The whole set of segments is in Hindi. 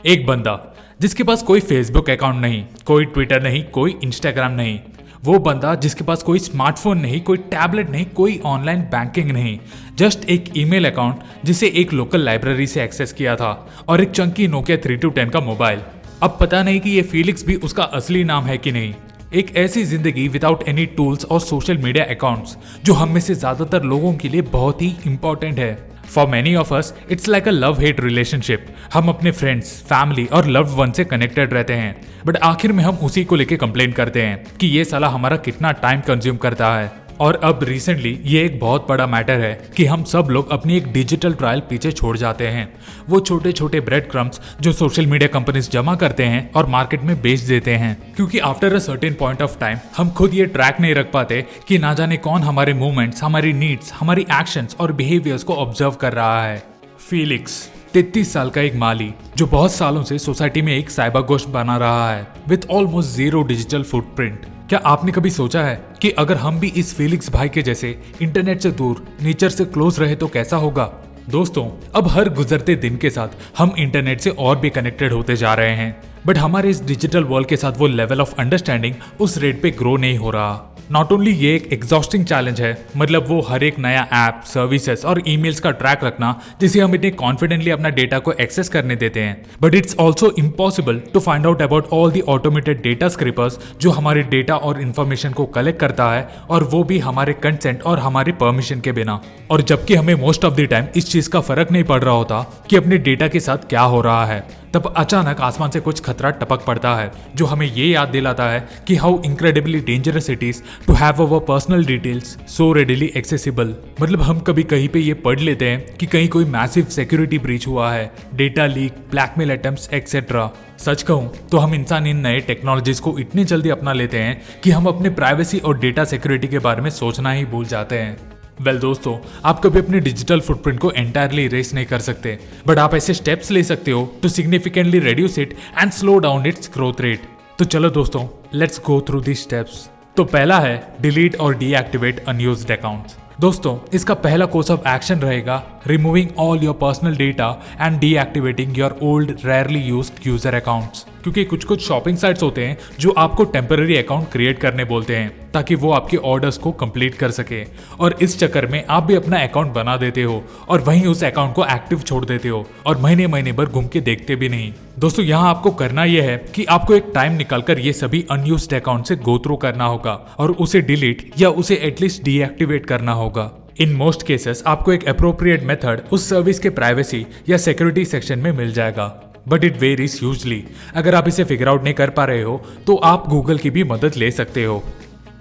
एक बंदा जिसके पास कोई फेसबुक अकाउंट नहीं, कोई ट्विटर नहीं, कोई इंस्टाग्राम नहीं, वो बंदा जिसके पास कोई स्मार्टफोन नहीं, कोई टैबलेट नहीं, कोई ऑनलाइन बैंकिंग नहीं, जस्ट एक ईमेल अकाउंट जिसे एक लोकल लाइब्रेरी से एक्सेस किया था और एक चंकी नोकिया 3210 का मोबाइल। अब पता नहीं कि ये फीलिक्स भी उसका असली नाम है कि नहीं। एक ऐसी जिंदगी विदाउट एनी टूल्स और सोशल मीडिया अकाउंट्स जो हम में से ज्यादातर लोगों के लिए बहुत ही इंपॉर्टेंट है। For many of us it's like a love hate relationship. हम अपने फ्रेंड्स, फैमिली और लव्ड वन से कनेक्टेड रहते हैं, बट आखिर में हम उसी को लेके कंप्लेन करते हैं कि ये साला हमारा कितना टाइम कंज्यूम करता है। और अब रिसेंटली ये एक बहुत बड़ा मैटर है कि हम सब लोग अपनी एक डिजिटल ट्रायल पीछे छोड़ जाते हैं। वो छोटे छोटे ब्रेड क्रम्स जो सोशल मीडिया कंपनीज जमा करते हैं और मार्केट में बेच देते हैं, क्योंकि after a certain point of time हम खुद ये ट्रैक नहीं रख पाते कि ना जाने कौन हमारे मूवमेंट्स, हमारी नीड्स, हमारी एक्शंस और बिहेवियर्स को ऑब्जर्व कर रहा है। फीलिक्स 33 साल का एक माली जो बहुत सालों से सोसाइटी में एक साइबर गोश्त बना रहा है with almost zero digital footprint. क्या आपने कभी सोचा है कि अगर हम भी इस फीलिक्स भाई के जैसे इंटरनेट से दूर, नेचर से क्लोज रहे तो कैसा होगा? दोस्तों, अब हर गुजरते दिन के साथ हम इंटरनेट से और भी कनेक्टेड होते जा रहे हैं, बट हमारे इस डिजिटल वर्ल्ड के साथ वो लेवल ऑफ अंडरस्टैंडिंग उस रेट पे ग्रो नहीं हो रहा। नॉट ओनली ये एक एग्जॉस्टिंग चैलेंज है, मतलब वो हर एक नया ऐप, सर्विसेज और ईमेल्स का ट्रैक रखना जिसे हम इतने कॉन्फिडेंटली अपना डेटा को एक्सेस करने देते हैं, but it's also impossible to find out about all the automated data scrapers जो हमारे डेटा और इन्फॉर्मेशन को कलेक्ट करता है, और वो भी हमारे कंसेंट और हमारे परमिशन के बिना। और जबकि हमें मोस्ट ऑफ द टाइम इस चीज का फर्क नहीं पड़ रहा होता कि अपने डेटा के साथ क्या हो रहा है, तब अचानक आसमान से कुछ खतरा टपक पड़ता है जो हमें ये याद दिलाता है कि how incredibly dangerous it is to have our personal details so readily accessible. मतलब हम कभी कहीं पे ये पढ़ लेते हैं कि कहीं कोई मैसिव सिक्योरिटी ब्रीच हुआ है, data leak, blackmail attempts etcetera. सच कहूं तो हम इंसान इन नए टेक्नोलॉजीज को इतनी जल्दी अपना लेते हैं कि हम अपने प्राइवेसी और डेटा सिक्योरिटी के बारे में सोचना ही भूल जाते हैं। वेल दोस्तों, आप कभी अपने डिजिटल फुटप्रिंट को एंटायरली इरेज नहीं कर सकते, बट आप ऐसे स्टेप्स ले सकते हो to significantly reduce it and slow down its growth rate. तो चलो दोस्तों, let's go through the steps. तो पहला है डिलीट और डीएक्टिवेट अनयूज्ड अकाउंट्स। दोस्तों, इसका पहला कोर्स ऑफ एक्शन रहेगा removing all your personal data and deactivating your old rarely used user accounts. क्योंकि कुछ कुछ शॉपिंग साइट्स होते हैं जो आपको टेम्पररी अकाउंट क्रिएट करने बोलते हैं ताकि वो आपके ऑर्डर्स को कंप्लीट कर सके, और इस चक्कर में आप भी अपना अकाउंट बना देते हो और वहीं उस अकाउंट को एक्टिव छोड़ देते हो और महीने महीने भर घूम के देखते भी नहीं। दोस्तों, यहाँ आपको करना यह है कि आपको एक टाइम निकालकर ये सभी अनयूज्ड अकाउंट से गो थ्रू करना होगा और उसे डिलीट या उसे एटलीस्ट डीएक्टिवेट करना होगा। इन मोस्ट केसेस आपको एक अप्रोप्रिएट मेथड उस सर्विस के प्राइवेसी या सिक्योरिटी सेक्शन में मिल जाएगा, बट इट वेरीज ह्यूजली। अगर आप इसे फिगर आउट नहीं कर पा रहे हो तो आप गूगल की भी मदद ले सकते हो।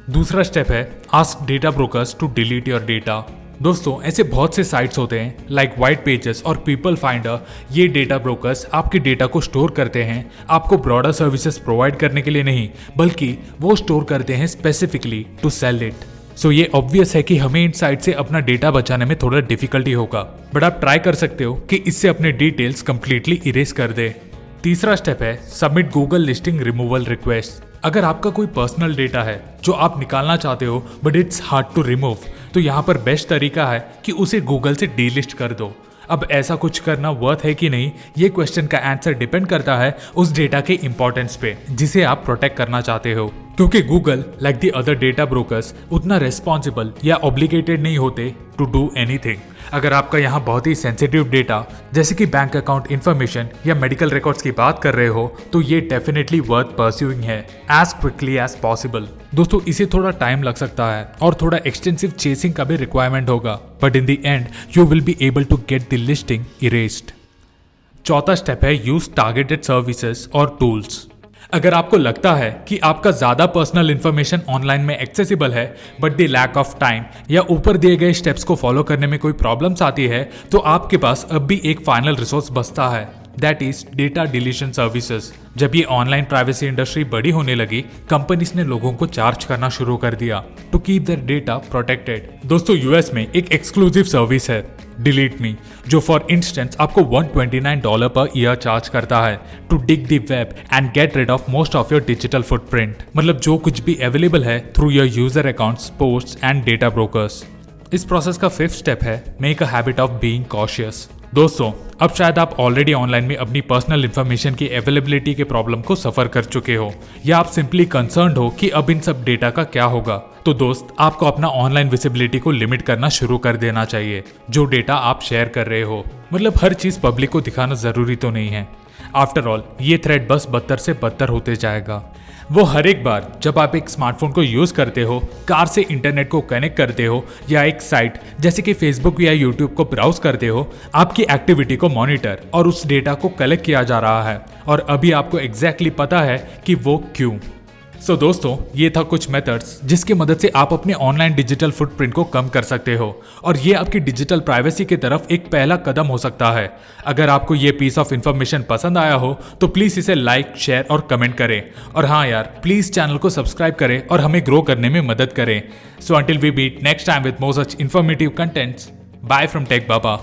दूसरा स्टेप है ask data brokers to delete your data. दोस्तों, ऐसे बहुत से साइट्स होते हैं लाइक व्हाइट पेजेस और पीपल फाइंडर। ये डेटा ब्रोकर्स आपके डेटा को स्टोर करते हैं, आपको ब्रॉडर सर्विसेज प्रोवाइड करने के लिए नहीं, बल्कि वो स्टोर करते हैं स्पेसिफिकली टू सेल इट। सो ये ऑब्वियस है कि हमें इन साइट से अपना डेटा बचाने में थोड़ा डिफिकल्टी होगा, बट आप ट्राई कर सकते हो कि इससे अपने डिटेल्स कंप्लीटली इरेज कर दे। तीसरा स्टेप है submit Google listing removal request. अगर आपका कोई पर्सनल डेटा है जो आप निकालना चाहते हो but it's hard to remove, तो यहाँ पर बेस्ट तरीका है कि उसे गूगल से डीलिस्ट कर दो। अब ऐसा कुछ करना वर्थ है कि नहीं, ये क्वेश्चन का आंसर डिपेंड करता है उस डेटा के इंपॉर्टेंस पे जिसे आप प्रोटेक्ट करना चाहते हो, क्योंकि Google like the other data brokers उतना रेस्पॉन्सिबल या ऑब्लिगेटेड नहीं होते टू डू एनीथिंग। अगर आपका यहाँ बहुत ही सेंसिटिव डेटा जैसे कि बैंक अकाउंट इन्फॉर्मेशन या मेडिकल रिकॉर्ड्स की बात कर रहे हो, तो ये डेफिनेटली वर्थ परस्यूइंग है एज क्विकली एज पॉसिबल। दोस्तों, इसे थोड़ा टाइम लग सकता है और थोड़ा एक्सटेंसिव चेसिंग का भी रिक्वायरमेंट होगा, but in the end you will be able to get the listing erased. चौथा स्टेप है यूज टारगेटेड सर्विसेज और टूल्स। अगर आपको लगता है कि आपका ज्यादा पर्सनल इंफॉर्मेशन ऑनलाइन में एक्सेसिबल है but the lack of time या ऊपर दिए गए स्टेप्स को फॉलो करने में कोई प्रॉब्लम्स आती है, तो आपके पास अब भी एक फाइनल रिसोर्स बचता है, that is data deletion services. जब ये ऑनलाइन प्राइवेसी इंडस्ट्री बड़ी होने लगी, कंपनीज ने लोगों को चार्ज करना शुरू कर दिया to keep their data protected. दोस्तों, यूएस में एक एक्सक्लूसिव सर्विस है डिलीट मी, जो फॉर इंस्टेंस आपको $129 पर ईयर चार्ज करता है to dig the web and get rid of most of your digital footprint. मतलब जो कुछ भी अवेलेबल है through your user accounts, posts and data brokers. इस प्रोसेस का फिफ्थ स्टेप है make a habit of being cautious. दोस्तों, अब शायद आप ऑलरेडी ऑनलाइन में अपनी पर्सनल इन्फॉर्मेशन की अवेलेबिलिटी के प्रॉब्लम को सफर कर चुके हो, या आप सिंपली कंसर्न्ड हो कि अब इन सब डेटा का क्या होगा। तो दोस्त, आपको अपना ऑनलाइन विजिबिलिटी को लिमिट करना शुरू कर देना चाहिए। जो डेटा आप शेयर कर रहे हो, मतलब हर चीज पब्लिक को दिखाना जरूरी तो नहीं है। आफ्टर ऑल ये थ्रेड बस बदतर से बदतर होते जाएगा। वो हर एक बार जब आप एक स्मार्टफोन को यूज करते हो, कार से इंटरनेट को कनेक्ट करते हो, या एक साइट जैसे कि फेसबुक या यूट्यूब को ब्राउज करते हो, आपकी एक्टिविटी को मॉनिटर और उस डेटा को कलेक्ट किया जा रहा है, और अभी आपको एग्जैक्टली पता है कि वो क्यों। सो दोस्तों, ये था कुछ मेथड्स जिसकी मदद से आप अपने ऑनलाइन डिजिटल फुटप्रिंट को कम कर सकते हो, और ये आपकी डिजिटल प्राइवेसी की तरफ एक पहला कदम हो सकता है। अगर आपको ये पीस ऑफ इंफॉर्मेशन पसंद आया हो तो प्लीज इसे लाइक, शेयर और कमेंट करें, और हाँ यार, प्लीज चैनल को सब्सक्राइब करें और हमें ग्रो करने में मदद करें। So until we meet next time with more such informative contents, bye from Tech Baba.